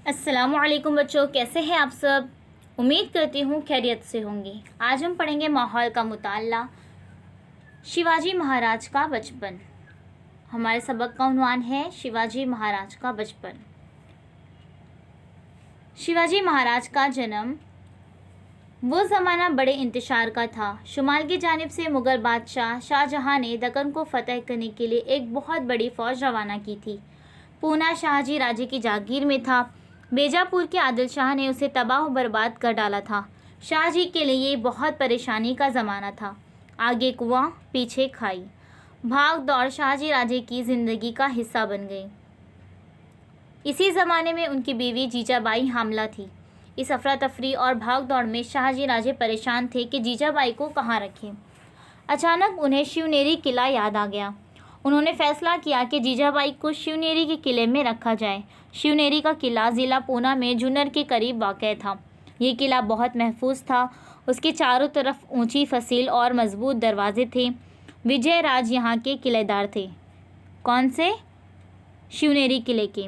अस्सलामुअलैकुम बच्चों, कैसे हैं आप सब। उम्मीद करती हूँ खैरियत से होंगे। आज हम पढ़ेंगे माहौल का मुताला, शिवाजी महाराज का बचपन। हमारे सबक का उन्वान है शिवाजी महाराज का बचपन। शिवाजी महाराज का जन्म वो ज़माना बड़े इंतशार का था। शुमाल की जानिब से मुग़ल बादशाह शाहजहां ने दक्कन को फतह करने के लिए एक बहुत बड़ी फ़ौज रवाना की थी। पूना शाहजी राजे की जागीर में था। बीजापुर के आदिल शाह ने उसे तबाह बर्बाद कर डाला था। शाहजी के लिए ये बहुत परेशानी का ज़माना था। आगे कुआं पीछे खाई, भाग दौड़ शाहजी राजे की ज़िंदगी का हिस्सा बन गई। इसी ज़माने में उनकी बीवी जीजाबाई हामला थी। इस अफरा तफरी और भाग दौड़ में शाहजी राजे परेशान थे कि जीजाबाई को कहाँ रखें। अचानक उन्हें शिवनेरी किला याद आ गया। उन्होंने फैसला किया कि जीजाबाई को शिवनेरी के किले में रखा जाए। शिवनेरी का किला ज़िला पूना में जुन्नर के करीब वाक़ था। ये किला बहुत महफूज था। उसके चारों तरफ ऊंची फसील और मजबूत दरवाजे थे। विजय राज यहाँ के किलेदार थे। कौन से? शिवनेरी किले के।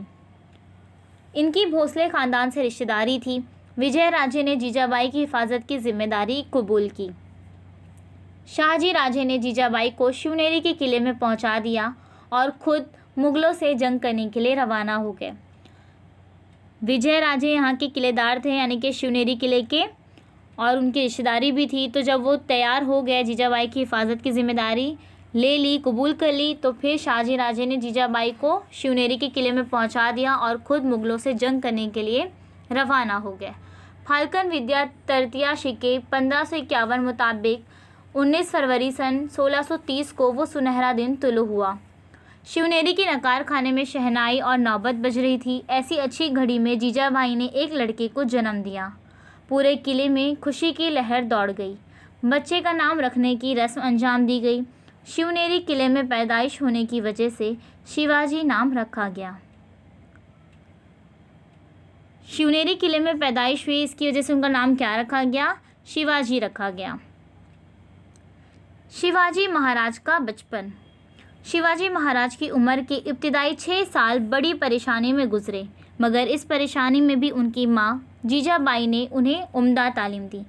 इनकी भोसले ख़ानदान से रिश्तेदारी थी। विजय राजे ने जीजाबाई की हिफाजत की जिम्मेदारी कबूल की। शाहजी राजे ने जीजाबाई को शिवनेरी के किले में पहुंचा दिया और ख़ुद मुग़लों से जंग करने के लिए रवाना हो गए। विजय राजे यहाँ के किलेदार थे, यानी कि शिवनेरी किले के, और उनकी रिश्तेदारी भी थी। तो जब वो तैयार हो गए, जीजाबाई की हिफाजत की जिम्मेदारी ले ली, कबूल कर ली, तो फिर शाहजी राजे ने जीजाबाई को शिवनेरी के किले में पहुंचा दिया और ख़ुद मुग़लों से जंग करने के लिए रवाना हो गए। फाल्कन विद्या तृतीया शिके 1551 मुताबिक 19 फरवरी सन 1630 को वो सुनहरा दिन तुलू हुआ। शिवनेरी के नकार खाने में शहनाई और नौबत बज रही थी। ऐसी अच्छी घड़ी में जीजाबाई ने एक लड़के को जन्म दिया। पूरे किले में खुशी की लहर दौड़ गई। बच्चे का नाम रखने की रस्म अंजाम दी गई। शिवनेरी किले में पैदाइश होने की वजह से शिवाजी नाम रखा गया। शिवनेरी किले में पैदाइश हुई, इसकी वजह से उनका नाम क्या रखा गया? शिवाजी रखा गया। शिवाजी महाराज का बचपन। शिवाजी महाराज की उम्र के इब्तिदाई 6 साल बड़ी परेशानी में गुजरे, मगर इस परेशानी में भी उनकी माँ जीजाबाई ने उन्हें उम्दा तालीम दी।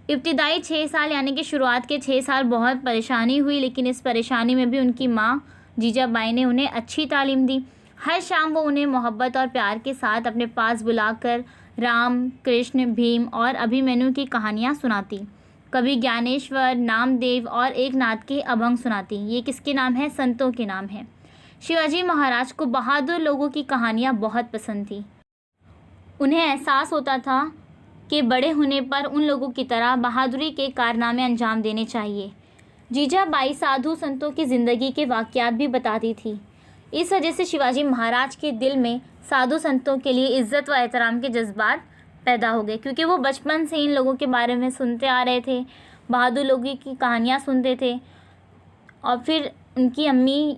इब्तिदाई 6 साल यानी कि शुरुआत के 6 साल बहुत परेशानी हुई, लेकिन इस परेशानी में भी उनकी माँ जीजाबाई ने उन्हें अच्छी तालीम दी। हर शाम वो उन्हें मोहब्बत और प्यार के साथ अपने पास बुलाकर राम, कृष्ण, भीम और अभिमन्यु की कहानियाँ सुनाती। कभी ज्ञानेश्वर, नामदेव और एकनाथ के अभंग सुनाती। ये किसके नाम है? संतों के नाम है। शिवाजी महाराज को बहादुर लोगों की कहानियाँ बहुत पसंद थी। उन्हें एहसास होता था कि बड़े होने पर उन लोगों की तरह बहादुरी के कारनामे अंजाम देने चाहिए। जीजाबाई साधु संतों की ज़िंदगी के वाक़यात भी बताती थी। इस वजह से शिवाजी महाराज के दिल में साधु संतों के लिए इज़्ज़त व एहतराम के जज्बात पैदा हो गए, क्योंकि वो बचपन से इन लोगों के बारे में सुनते आ रहे थे, बहादुर लोगों की कहानियाँ सुनते थे, और फिर उनकी अम्मी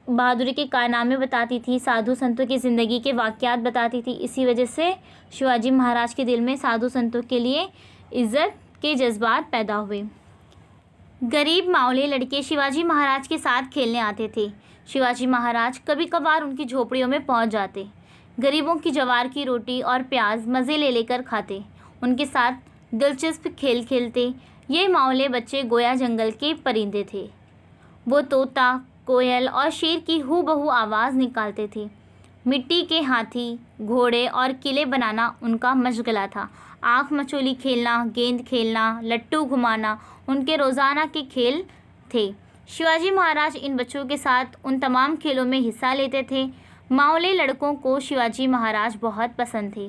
बहादुरी के कारनामे बताती थी, साधु संतों की ज़िंदगी के वाक़यात बताती थी। इसी वजह से शिवाजी महाराज के दिल में साधु संतों के लिए इज़्ज़त के जज्बात पैदा हुए। गरीब मावले लड़के शिवाजी महाराज के साथ खेलने आते थे। शिवाजी महाराज कभी कभार उनकी झोपड़ियों में पहुंच जाते। गरीबों की जवार की रोटी और प्याज मज़े ले लेकर खाते। उनके साथ दिलचस्प खेल खेलते। ये मावले बच्चे गोया जंगल के परिंदे थे। वो तोता, कोयल और शेर की हूबहू आवाज़ निकालते थे। मिट्टी के हाथी, घोड़े और किले बनाना उनका मशगला था। आँख मचोली खेलना, गेंद खेलना, लट्टू घुमाना उनके रोज़ाना के खेल थे। शिवाजी महाराज इन बच्चों के साथ उन तमाम खेलों में हिस्सा लेते थे। मावले लड़कों को शिवाजी महाराज बहुत पसंद थे।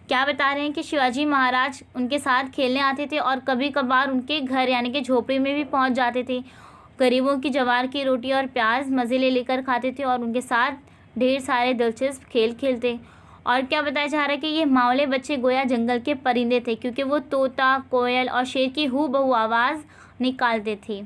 क्या बता रहे हैं कि शिवाजी महाराज उनके साथ खेलने आते थे और कभी कभार उनके घर यानी कि झोपड़ी में भी पहुंच जाते थे। गरीबों की जवार की रोटी और प्याज मज़े ले लेकर खाते थे और उनके साथ ढेर सारे दिलचस्प खेल खेलते। और क्या बताया जा रहा है कि ये मावले बच्चे गोया जंगल के परिंदे थे, क्योंकि वो तोता, कोयल और शेर की हूबहू आवाज़ निकालते थे।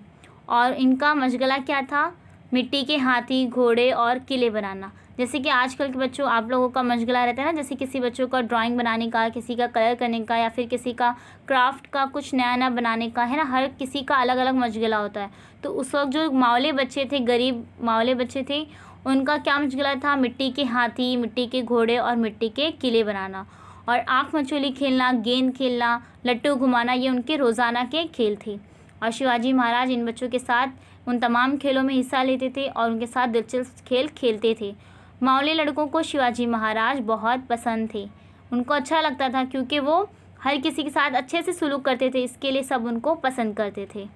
और इनका मशगला क्या था? मिट्टी के हाथी, घोड़े और किले बनाना। जैसे कि आजकल के बच्चों आप लोगों का मशगला रहता है ना, जैसे किसी बच्चों का ड्राइंग बनाने का, किसी का कलर करने का, या फिर किसी का क्राफ्ट का कुछ नया नया बनाने का, है ना। हर किसी का अलग अलग मशगला होता है। तो उस वक्त जो मावले बच्चे थे, गरीब मावले बच्चे थे, उनका क्या मशगला था? मिट्टी के हाथी, मिट्टी के घोड़े और मिट्टी के किले बनाना, और आँख मचोली खेलना, गेंद खेलना, लट्टू घुमाना, ये उनके रोज़ाना के खेल थे। और शिवाजी महाराज इन बच्चों के साथ उन तमाम खेलों में हिस्सा लेते थे और उनके साथ दिलचस्प खेल खेलते थे। मावले लड़कों को शिवाजी महाराज बहुत पसंद थे। उनको अच्छा लगता था क्योंकि वो हर किसी के साथ अच्छे से सलूक करते थे, इसके लिए सब उनको पसंद करते थे।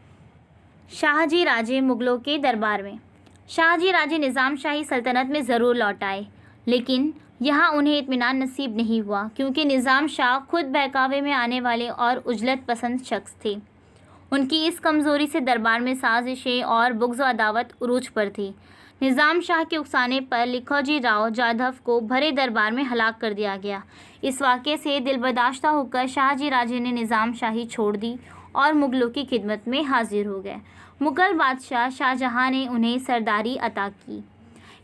शाहजी राजे मुग़लों के दरबार में। शाहजी राजे निज़ाम शाही सल्तनत में ज़रूर लौट आए, लेकिन यहाँ उन्हें इत्मीनान नसीब नहीं हुआ क्योंकि निज़ाम शाह खुद बहकावे में आने वाले और उजलत पसंद शख्स थे। उनकी इस कमज़ोरी से दरबार में साजिशें और बुग़्ज़ व अदावत उरूज पर थी। निज़ाम शाह के उकसाने पर लिखोजी राव जाधव को भरे दरबार में हलाक कर दिया गया। इस वाक़े से दिलबर्दाश्ता होकर शाहजी राजे ने निज़ाम शाही छोड़ दी और मुग़लों की खिदमत में हाजिर हो गए। मुग़ल बादशाह शाहजहाँ ने उन्हें सरदारी अता की।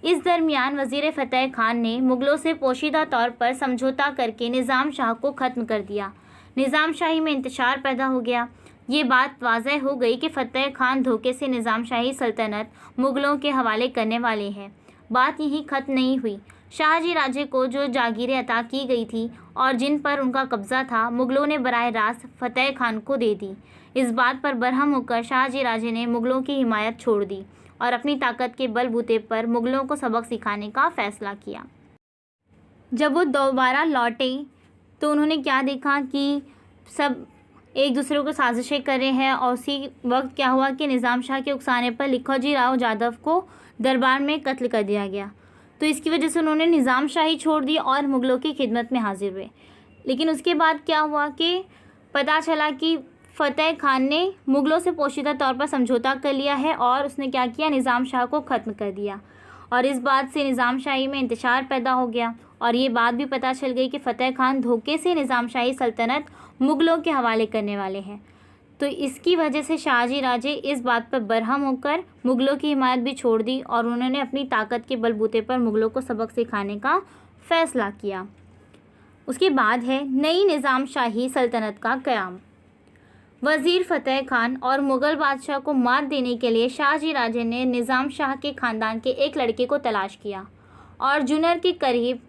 इस दरमियान वज़ीर फ़तेह खान ने मुग़लों से पोशीदा तौर पर समझौता करके निज़ाम शाह को ख़त्म कर दिया। निज़ाम शाही में इंतशार पैदा हो गया। ये बात वाज़ह हो गई कि फ़तेह खान धोखे से निज़ाम शाही सल्तनत मुग़लों के हवाले करने वाले हैं। बात यहीं ख़त्म नहीं हुई। शाहजी राजे को जो जागीरें अता की गई थी और जिन पर उनका कब्ज़ा था, मुग़लों ने बराह रास्त फ़तेह खान को दे दी। इस बात पर बरहम होकर शाहजी राजे ने मुग़लों की हिमायत छोड़ दी और अपनी ताकत के बलबूते पर मुग़लों को सबक सिखाने का फ़ैसला किया। जब वो दोबारा लौटे तो उन्होंने क्या देखा कि सब एक दूसरे को साजिशें कर रहे हैं, और उसी वक्त क्या हुआ कि निज़ाम शाह के उकसाने पर लिखोजी राव जाधव को दरबार में कत्ल कर दिया गया। तो इसकी वजह से उन्होंने निज़ाम शाही छोड़ दी और मुग़लों की खिदमत में हाजिर हुए। लेकिन उसके बाद क्या हुआ कि पता चला कि फ़तेह खान ने मुग़लों से पोशीदा तौर पर समझौता कर लिया है और उसने क्या किया, निज़ाम शाह को ख़त्म कर दिया। और इस बात से निज़ाम शाही में इंतशार पैदा हो गया और ये बात भी पता चल गई कि फ़तेह खान धोखे से निज़ाम शाही सल्तनत मुग़लों के हवाले करने वाले हैं। तो इसकी वजह से शाहजी राजे इस बात पर बरहम होकर मुग़लों की हिमायत भी छोड़ दी और उन्होंने अपनी ताकत के बलबूते पर मुग़लों को सबक सिखाने का फ़ैसला किया। उसके बाद है नई निज़ाम शाही सल्तनत का क़याम। वज़ीर फ़तेह खान और मुग़ल बादशाह को मात देने के लिए शाहजी राजे ने निज़ाम शाह के ख़ानदान के एक लड़के को तलाश किया और जुन्नर के करीब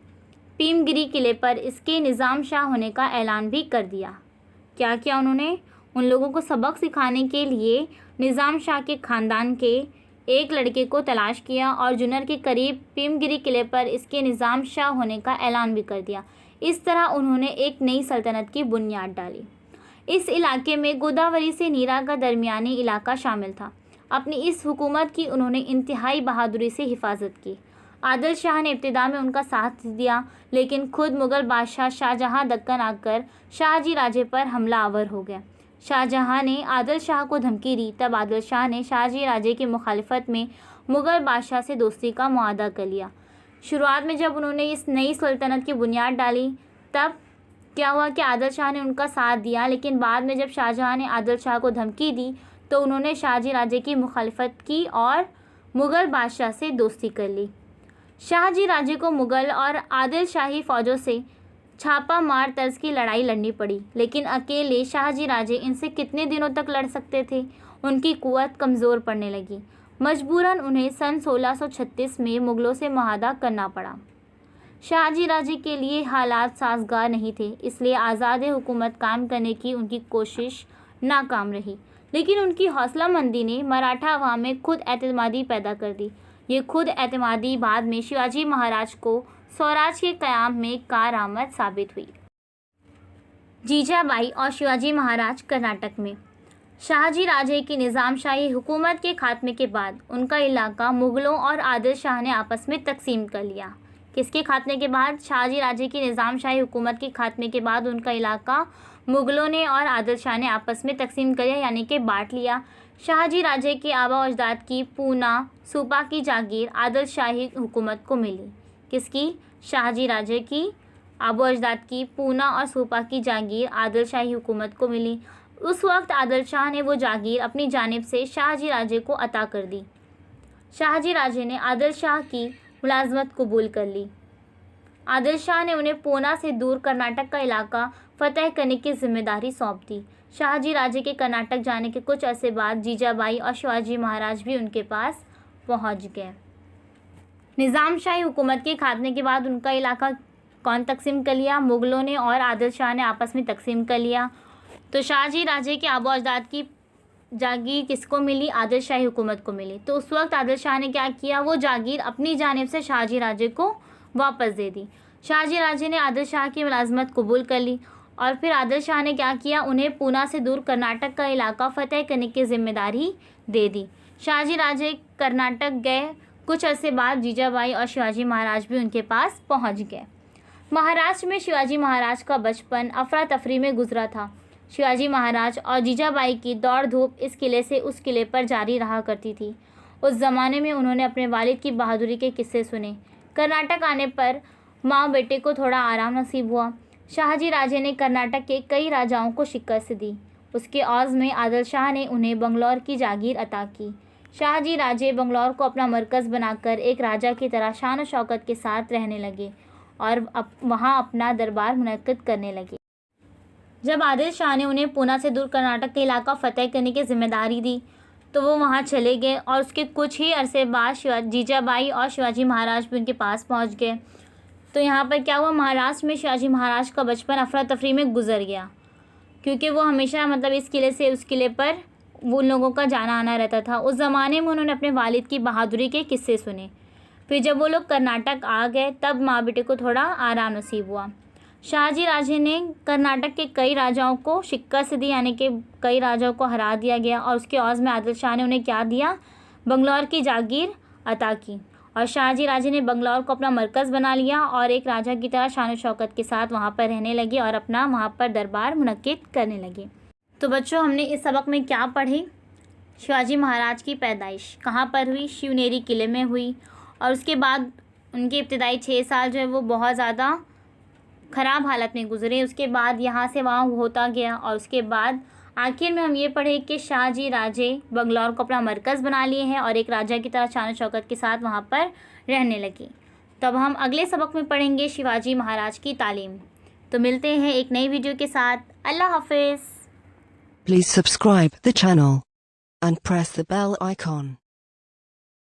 पीमगिरी किले पर इसके निज़ाम शाह होने का ऐलान भी कर दिया। क्या किया उन्होंने? उन लोगों को सबक सिखाने के लिए निज़ाम शाह के ख़ानदान के एक लड़के को तलाश किया और जुन्नर के करीब पीमगिरी किले पर इसके निज़ाम शाह होने का ऐलान भी कर दिया। इस तरह उन्होंने एक नई सल्तनत की बुनियाद डाली। इस इलाके में गोदावरी से नीरा का दरमियानी इलाका शामिल था। अपनी इस हुकूमत की उन्होंने इंतहाई बहादुरी से हिफाजत की। आदिल शाह ने इब्तिदा में उनका साथ दिया, लेकिन खुद मुग़ल बादशाह शाहजहाँ दक्कन आकर शाहजी राजे पर हमला आवर हो गया। शाहजहाँ ने आदिल शाह को धमकी दी, तब आदिल शाह ने शाहजी राजे की मुखालिफत में मुग़ल बादशाह से दोस्ती का मुआहदा कर लिया। शुरुआत में जब उन्होंने इस नई सल्तनत की बुनियाद डाली तब क्या हुआ कि आदिल शाह ने उनका साथ दिया, लेकिन बाद में जब शाहजहाँ ने आदिल शाह को धमकी दी तो उन्होंने शाहजी राजे की मुखालिफत की और मुग़ल बादशाह से दोस्ती कर ली। शाहजी राजे को मुग़ल और आदिल शाही फ़ौजों से छापा मार तर्ज की लड़ाई लड़नी पड़ी, लेकिन अकेले शाहजी राजे इनसे कितने दिनों तक लड़ सकते थे? उनकी क़ुव्वत कमज़ोर पड़ने लगी। मजबूरन उन्हें सन 1636 में मुग़लों से मुआहदा करना पड़ा। शाहजी राजे के लिए हालात साजगार नहीं थे, इसलिए आज़ाद हुकूमत कायम करने की उनकी कोशिश नाकाम रही। लेकिन उनकी हौसलामंदी ने मराठा अवाम में खुद एतमादी पैदा कर दी। ये खुद एतमादी बाद में शिवाजी महाराज को स्वराज के क़याम में कारआमद साबित हुई। जीजाबाई और शिवाजी महाराज कर्नाटक में। शाहजी राजे की निज़ाम शाही हुकूमत के खात्मे के बाद उनका इलाका मुग़लों और आदिल शाह ने आपस में तकसीम कर लिया। किसके खात्मे के बाद? शाहजी राजे की निज़ाम शाही हुकूमत के खात्मे के बाद उनका इलाका मुग़लों ने और आदिल शाह ने आपस में तकसीम कर लिया, यानी कि बांट लिया। शाहजी राजे के आबा अजदाद की पूना सूबा की जागीर आदिल शाही हुकूमत को मिली। किसकी? शाहजी राजे की आबा अजदाद की पूना और सूबा की जागीर आदिल शाही हुकूमत को मिली। उस वक्त आदिल शाह ने वो जागीर अपनी जानिब से शाहजी राजे को अता कर दी। शाहजी राजे ने आदिल शाह की मुलाजमत कबूल कर ली। आदिल शाह ने उन्हें पूना से दूर कर्नाटक का इलाका फ़तेह करने की जिम्मेदारी सौंप दी। शाहजी राजे के कर्नाटक जाने के कुछ अरसे बाद जीजाबाई और शिवाजी महाराज भी उनके पास पहुंच गए। निज़ाम शाही हुकूमत के खात्मे के बाद उनका इलाका कौन तकसीम कर लिया? मुग़लों ने और आदिल शाह ने आपस में तकसीम कर लिया। तो शाहजी राजे के आबो अजदाद की जागीर किसको मिली? आदिल शाही हुकूमत को मिली। तो उस वक्त आदिल शाह ने क्या किया? वो जागीर अपनी जानिब से शाहजी राजे को वापस दे दी। शाहजी राजे ने आदिल शाह की मुलाजमत कबूल कर ली और फिर आदिल शाह ने क्या किया? उन्हें पूना से दूर कर्नाटक का इलाका फ़तेह करने की जिम्मेदारी दे दी। शाहजी राजे कर्नाटक गए। कुछ अरसे बाद जीजाबाई और शिवाजी महाराज भी उनके पास पहुंच गए। महाराष्ट्र में शिवाजी महाराज का बचपन अफरा तफरी में गुजरा था। शिवाजी महाराज और जीजाबाई की दौड़ धूप इस किले से उस किले पर जारी रहा करती थी। उस ज़माने में उन्होंने अपने वालिद की बहादुरी के किस्से सुने। कर्नाटक आने पर माँ बेटे को थोड़ा आराम नसीब हुआ। शाहजी राजे ने कर्नाटक के कई राजाओं को शिकस्त दी। उसके औज़ में आदिल शाह ने उन्हें बंगलौर की जागीर अता की। शाहजी राजे बंगलौर को अपना मरकज़ बनाकर एक राजा की तरह शान और शौकत के साथ रहने लगे और वहाँ अपना दरबार मुनक़्क़िद करने लगे। जब आदिल शाह ने उन्हें पूना से दूर कर्नाटक का इलाका फ़तेह करने की जिम्मेदारी दी तो वो वहाँ चले गए और उसके कुछ ही अरसे बाद जीजाबाई और शिवाजी महाराज भी उनके पास पहुँच गए। तो यहाँ पर क्या हुआ? महाराष्ट्र में शिवाजी महाराज का बचपन अफरा तफरी में गुजर गया, क्योंकि वो हमेशा इस किले से उस किले पर वो उन लोगों का जाना आना रहता था। उस ज़माने में उन्होंने अपने वालिद की बहादुरी के किस्से सुने। फिर जब वो लोग कर्नाटक आ गए तब माँ बेटे को थोड़ा आराम नसीब हुआ। शाहजी राजे ने कर्नाटक के कई राजाओं को शिकस्त दी, यानी कि कई राजाओं को हरा दिया गया और उसके औज़ में आदिल शाह ने उन्हें क्या दिया? बंगलौर की जागीर अता की। और शाहजी राजे ने बंगलौर को अपना मरकज़ बना लिया और एक राजा की तरह शान शौकत के साथ वहाँ पर रहने लगे और अपना वहाँ पर दरबार मुनक़्क़िद करने लगे। तो बच्चों, हमने इस सबक में क्या पढ़े? शिवाजी महाराज की पैदाइश कहाँ पर हुई? शिवनेरी किले में हुई। और उसके बाद उनके इब्तिदाई 6 साल जो है वो बहुत ज़्यादा ख़राब हालत में गुजरे। उसके बाद यहाँ से वहाँ होता गया और उसके बाद आखिर में हम ये पढ़े कि शाहजी राजे बंगलौर को अपना मरकज़ बना लिए हैं और एक राजा की तरह शान शौकत के साथ वहाँ पर रहने लगे। तब हम अगले सबक में पढ़ेंगे शिवाजी महाराज की तालीम। तो मिलते हैं एक नई वीडियो के साथ। अल्लाह हाफ़िज़। Please subscribe the channel and press the bell icon.